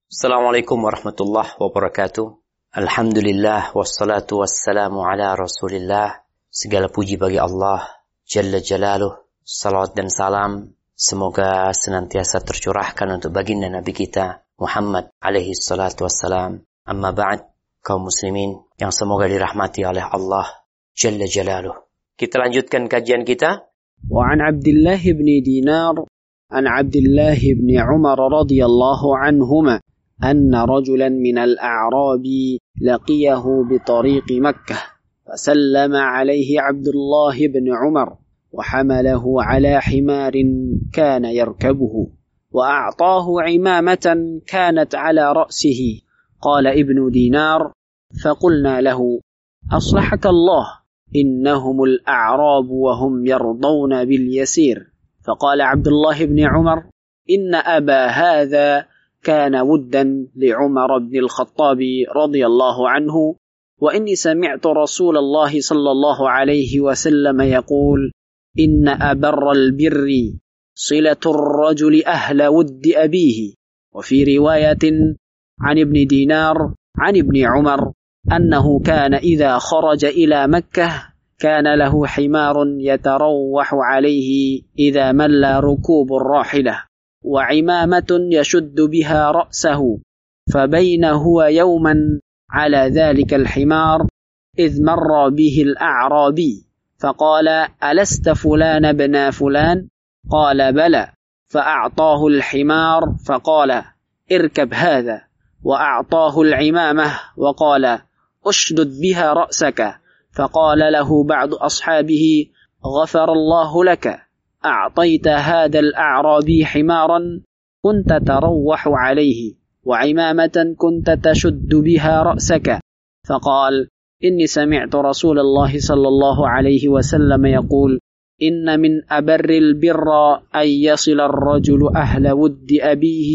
Assalamualaikum warahmatullahi wabarakatuh. Alhamdulillah wassalatu wassalamu ala Rasulillah. Segala puji bagi Allah Jalla Jalaluh. Salawat dan salam semoga senantiasa tercurahkan untuk baginda Nabi kita Muhammad alaihi salatu wassalam. Amma ba'd, kaum muslimin yang semoga dirahmati oleh Allah Jalla Jalaluh. Kita lanjutkan kajian kita. Wa an Abdullah bin Dinar an Abdullah bin Umar radhiyallahu anhuma أن رجلا من الأعراب لقيه بطريق مكة فسلم عليه عبد الله بن عمر وحمله على حمار كان يركبه وأعطاه عمامة كانت على رأسه. قال ابن دينار فقلنا له أصلحك الله إنهم الأعراب وهم يرضون باليسير. فقال عبد الله بن عمر إن أبا هذا كان ودا لعمر بن الخطاب رضي الله عنه وإني سمعت رسول الله صلى الله عليه وسلم يقول إن أبر البر صلة الرجل أهل ود أبيه. وفي رواية عن ابن دينار عن ابن عمر أنه كان إذا خرج إلى مكة كان له حمار يتروح عليه إذا مل ركوب الراحلة وعمامة يشد بها رأسه. فبين هو يوما على ذلك الحمار إذ مر به الأعرابي فقال ألست فلان بن فلان؟ قال بلى. فأعطاه الحمار فقال اركب هذا وأعطاه العمامة وقال أشدد بها رأسك. فقال له بعض أصحابه غفر الله لك أعطيت هذا الأعرابي حمارا كنت تروح عليه وعمامة كنت تشد بها رأسك. فقال إني سمعت رسول الله صلى الله عليه وسلم يقول إن من أبر البر أن يصل الرجل أهل ود أبيه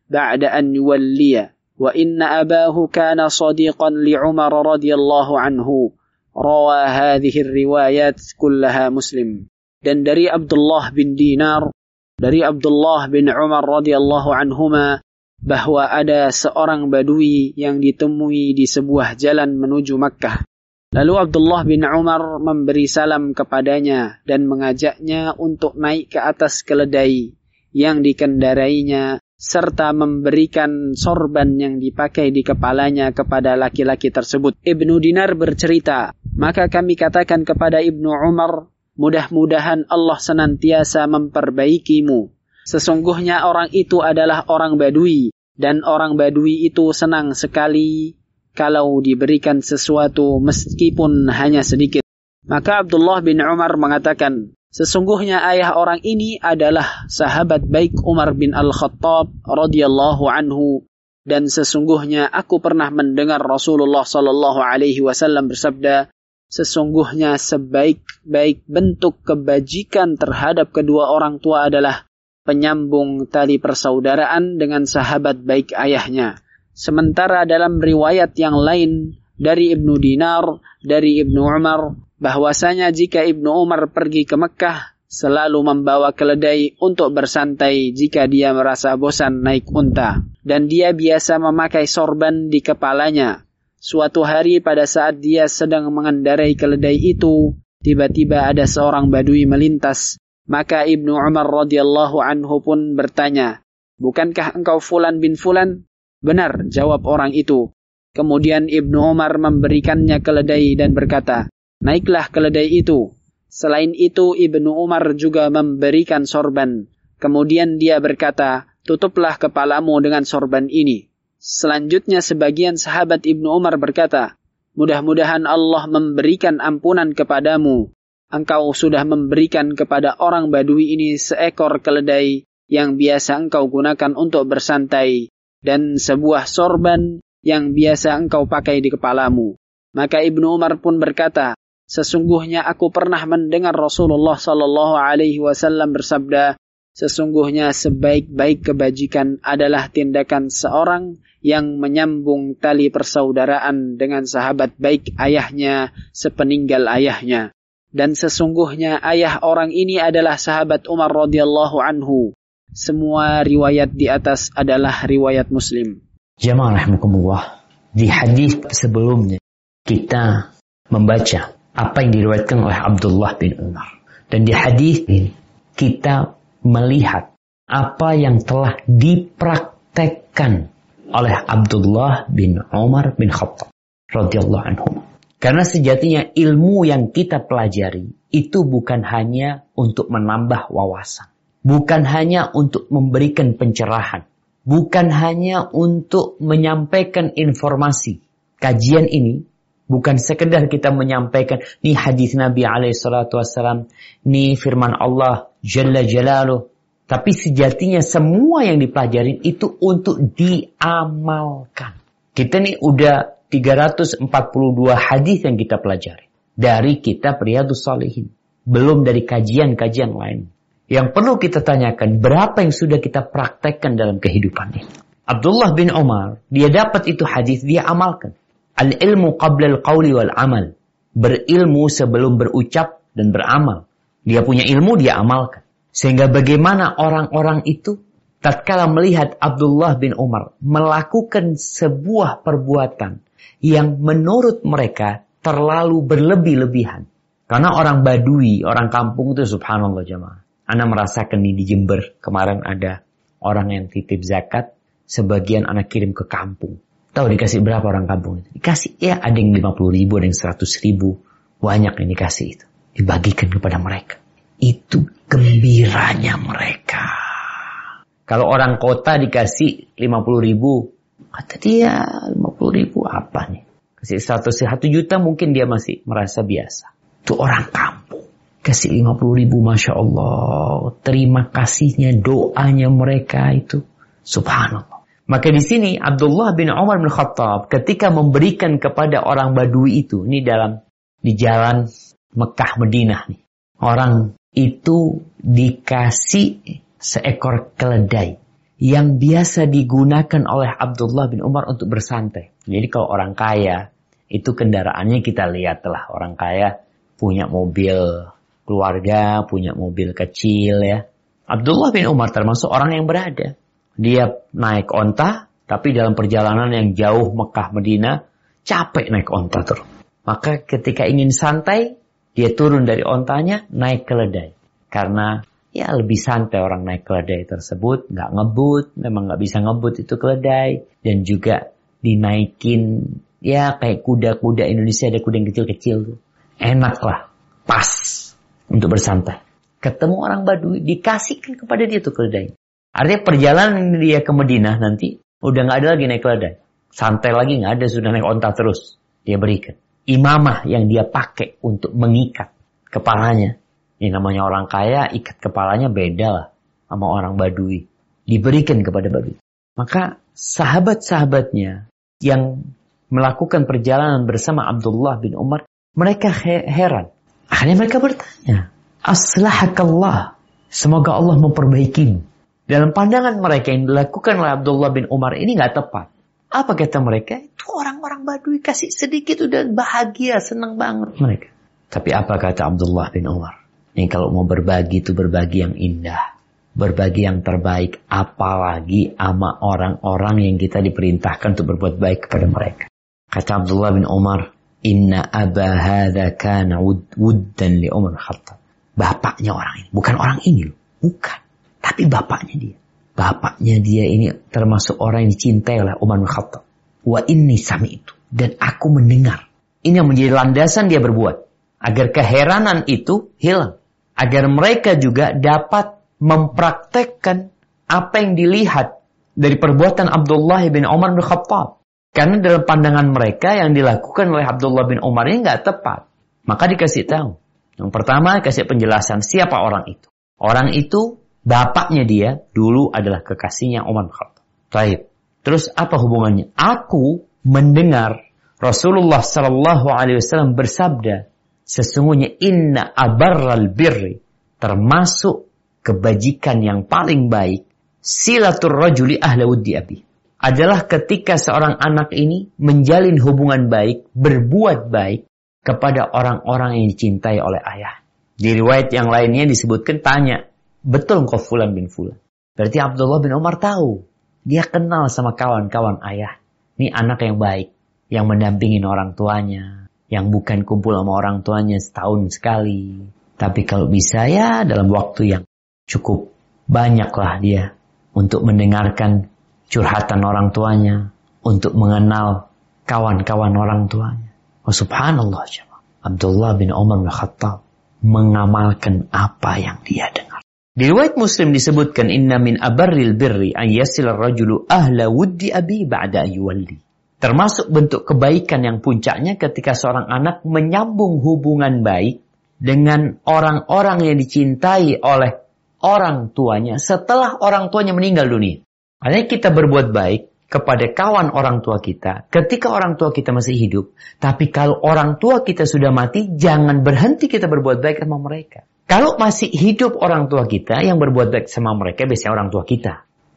بعد أن يولي وإن أباه كان صديقا لعمر رضي الله عنه. روى هذه الروايات كلها مسلم. Dan dari Abdullah bin Dinar, dari Abdullah bin Umar radhiyallahu anhuma, bahwa ada seorang badui yang ditemui di sebuah jalan menuju Makkah. Lalu Abdullah bin Umar memberi salam kepadanya dan mengajaknya untuk naik ke atas keledai yang dikendarainya, serta memberikan sorban yang dipakai di kepalanya kepada laki-laki tersebut. Ibnu Dinar bercerita, maka kami katakan kepada Ibnu Umar, mudah-mudahan Allah senantiasa memperbaikimu. Sesungguhnya orang itu adalah orang Badui, dan orang Badui itu senang sekali kalau diberikan sesuatu meskipun hanya sedikit. Maka Abdullah bin Umar mengatakan, sesungguhnya ayah orang ini adalah sahabat baik Umar bin Al-Khattab radhiyallahu anhu, dan sesungguhnya aku pernah mendengar Rasulullah sallallahu alaihi wasallam bersabda, sesungguhnya sebaik-baik bentuk kebajikan terhadap kedua orang tua adalah penyambung tali persaudaraan dengan sahabat baik ayahnya. Sementara dalam riwayat yang lain dari Ibnu Dinar, dari Ibnu Umar, bahwasanya jika Ibnu Umar pergi ke Mekah, selalu membawa keledai untuk bersantai jika dia merasa bosan naik unta. Dan dia biasa memakai sorban di kepalanya. Suatu hari pada saat dia sedang mengendarai keledai itu, tiba-tiba ada seorang badui melintas. Maka Ibnu Umar radhiyallahu anhu pun bertanya, bukankah engkau Fulan bin Fulan? Benar, jawab orang itu. Kemudian Ibnu Umar memberikannya keledai dan berkata, naiklah keledai itu. Selain itu Ibnu Umar juga memberikan sorban. Kemudian dia berkata, tutuplah kepalamu dengan sorban ini. Selanjutnya sebagian sahabat Ibnu Umar berkata, mudah-mudahan Allah memberikan ampunan kepadamu. Engkau sudah memberikan kepada orang Badui ini seekor keledai yang biasa engkau gunakan untuk bersantai, dan sebuah sorban yang biasa engkau pakai di kepalamu. Maka Ibnu Umar pun berkata, sesungguhnya aku pernah mendengar Rasulullah sallallahu alaihi wasallam bersabda, sesungguhnya sebaik-baik kebajikan adalah tindakan seorang yang menyambung tali persaudaraan dengan sahabat baik ayahnya sepeninggal ayahnya. Dan sesungguhnya ayah orang ini adalah sahabat Umar radhiyallahu anhu. Semua riwayat di atas adalah riwayat Muslim. Jamaah rahimakumullah, di hadis sebelumnya kita membaca apa yang diriwayatkan oleh Abdullah bin Umar. Dan di hadis ini kita melihat apa yang telah dipraktekkan oleh Abdullah bin Umar bin Khattab radhiyallahu anhu. Karena sejatinya ilmu yang kita pelajari itu bukan hanya untuk menambah wawasan, bukan hanya untuk memberikan pencerahan, bukan hanya untuk menyampaikan informasi. Kajian ini bukan sekedar kita menyampaikan, nih hadis Nabi SAW, nih firman Allah Jalla Jalaluh. Tapi sejatinya semua yang dipelajarin itu untuk diamalkan. Kita nih udah 342 hadis yang kita pelajari dari kitab Riyadhus Shalihin. Belum dari kajian-kajian lain. Yang perlu kita tanyakan, berapa yang sudah kita praktekkan dalam kehidupan ini? Abdullah bin Umar, dia dapat itu hadis, dia amalkan. Al-ilmu qabla al-qawli wal-amal. Berilmu sebelum berucap dan beramal. Dia punya ilmu, dia amalkan. Sehingga bagaimana orang-orang itu tatkala melihat Abdullah bin Umar melakukan sebuah perbuatan yang menurut mereka terlalu berlebih-lebihan. Karena orang Badui, orang kampung itu subhanallah jamaah. Ana merasakan di Jember, kemarin ada orang yang titip zakat, sebagian anak kirim ke kampung. Tahu dikasih berapa orang kampung itu? Dikasih, ya ada yang 50.000, ada yang 100.000. Banyak yang dikasih itu. Dibagikan kepada mereka. Itu gembiranya mereka. Kalau orang kota dikasih 50.000, kata dia 50.000 apa nih? Kasih 1 juta mungkin dia masih merasa biasa. Itu orang kampung. Kasih 50.000, Masya Allah. Terima kasihnya, doanya mereka itu. Subhanallah. Maka di sini Abdullah bin Umar bin Khattab ketika memberikan kepada orang Badui itu, ini di jalan Mekah Madinah nih. Orang itu dikasih seekor keledai yang biasa digunakan oleh Abdullah bin Umar untuk bersantai. Jadi kalau orang kaya, itu kendaraannya kita lihat lah. Orang kaya punya mobil keluarga, punya mobil kecil ya. Abdullah bin Umar termasuk orang yang berada. Dia naik onta, tapi dalam perjalanan yang jauh Mekah Madinah, capek naik onta terus. Maka ketika ingin santai, dia turun dari ontanya, naik keledai. Karena ya lebih santai orang naik keledai tersebut, nggak ngebut, memang nggak bisa ngebut itu keledai. Dan juga dinaikin, ya kayak kuda-kuda Indonesia, ada kuda yang kecil-kecil tuh. Enak lah, pas untuk bersantai. Ketemu orang Badui, dikasihkan kepada dia tuh keledai. Artinya perjalanan dia ke Madinah nanti, udah nggak ada lagi naik keledai. Santai lagi nggak ada, sudah naik onta terus. Dia berikan. Imamah yang dia pakai untuk mengikat kepalanya. Ini namanya orang kaya, ikat kepalanya beda lah sama orang Badui. Diberikan kepada Badui. Maka sahabat-sahabatnya yang melakukan perjalanan bersama Abdullah bin Umar, mereka heran. Akhirnya mereka bertanya, Aslahakallah, semoga Allah memperbaikimu. Dalam pandangan mereka yang dilakukan oleh Abdullah bin Umar ini gak tepat. Apa kata mereka? Itu orang-orang Badui kasih sedikit udah bahagia, senang banget mereka. Tapi apa kata Abdullah bin Umar? Ini kalau mau berbagi itu berbagi yang indah. Berbagi yang terbaik. Apalagi sama orang-orang yang kita diperintahkan untuk berbuat baik kepada mereka. Kata Abdullah bin Umar, Inna aba hadha kana wuddan li Umar Khattab. Bapaknya orang ini. Bukan orang ini loh. Bukan. Tapi bapaknya dia. Bapaknya dia ini termasuk orang yang dicintai oleh Umar bin Khattab. Wa inni sami'tu. Dan aku mendengar. Ini yang menjadi landasan dia berbuat. Agar keheranan itu hilang. Agar mereka juga dapat mempraktekkan apa yang dilihat dari perbuatan Abdullah bin Umar bin Khattab. Karena dalam pandangan mereka yang dilakukan oleh Abdullah bin Umar ini nggak tepat. Maka dikasih tahu. Yang pertama kasih penjelasan siapa orang itu. Orang itu bapaknya dia dulu adalah kekasihnya Umar bin Khattab. Baik. Terus apa hubungannya? Aku mendengar Rasulullah sallallahu alaihi wasallam bersabda, sesungguhnya inna abarral birri, termasuk kebajikan yang paling baik, silatur rajuli ahla wuddi abi, adalah ketika seorang anak ini menjalin hubungan baik, berbuat baik kepada orang-orang yang dicintai oleh ayah. Di riwayat yang lainnya disebutkan tanya, betul engkau fulan bin fulan? Berarti Abdullah bin Umar tahu Dia kenal sama kawan-kawan ayah. Ini anak yang baik, yang mendampingin orang tuanya, yang bukan kumpul sama orang tuanya setahun sekali. Tapi kalau bisa ya dalam waktu yang cukup banyaklah dia untuk mendengarkan curhatan orang tuanya, untuk mengenal kawan-kawan orang tuanya. Oh subhanallah, Abdullah bin Umar bin Khattab mengamalkan apa yang dia dengar. Di riwayat Muslim disebutkan, inna min abarril birri an yasil ar-rajulu ahla wuddi abi ba'da ayyuwalli. Termasuk bentuk kebaikan yang puncaknya ketika seorang anak menyambung hubungan baik dengan orang-orang yang dicintai oleh orang tuanya setelah orang tuanya meninggal dunia. Artinya kita berbuat baik kepada kawan orang tua kita ketika orang tua kita masih hidup. Tapi kalau orang tua kita sudah mati, jangan berhenti kita berbuat baik sama mereka. Kalau masih hidup orang tua kita, yang berbuat baik sama mereka biasanya orang tua kita.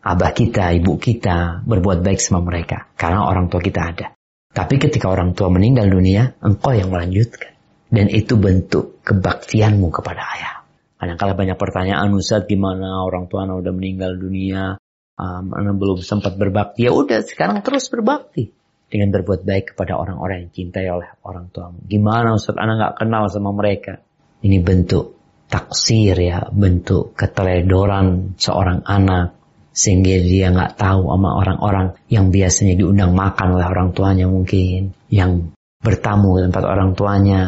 Abah kita, ibu kita berbuat baik sama mereka. Karena orang tua kita ada. Tapi ketika orang tua meninggal dunia, engkau yang melanjutkan. Dan itu bentuk kebaktianmu kepada ayah. Kadang-kadang banyak pertanyaan, Ustaz gimana orang tua anak udah meninggal dunia, anak belum sempat berbakti. Ya udah, sekarang terus berbakti. Dengan berbuat baik kepada orang-orang yang cintai oleh orang tuamu. Gimana Ustaz, anak gak kenal sama mereka. Ini bentuk taksir ya, bentuk keteledoran seorang anak. Sehingga dia gak tahu sama orang-orang yang biasanya diundang makan oleh orang tuanya mungkin. Yang bertamu ke tempat orang tuanya.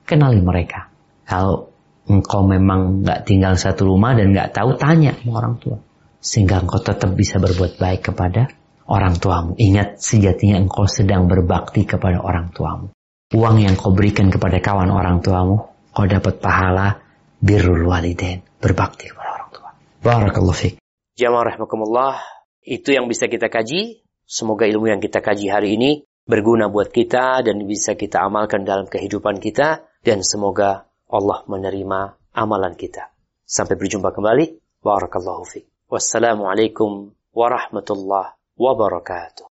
Kenali mereka. Kalau engkau memang gak tinggal satu rumah dan gak tahu, tanya sama orang tua. Sehingga engkau tetap bisa berbuat baik kepada orang tuamu. Ingat, sejatinya engkau sedang berbakti kepada orang tuamu. Uang yang kau berikan kepada kawan orang tuamu, kau dapat pahala birrul walidain, berbakti kepada orang tua. Barakallahu fiik. Jamaah rahimakumullah, itu yang bisa kita kaji. Semoga ilmu yang kita kaji hari ini berguna buat kita dan bisa kita amalkan dalam kehidupan kita, dan semoga Allah menerima amalan kita. Sampai berjumpa kembali. Barakallahu fiik. Wassalamualaikum warahmatullahi wabarakatuh.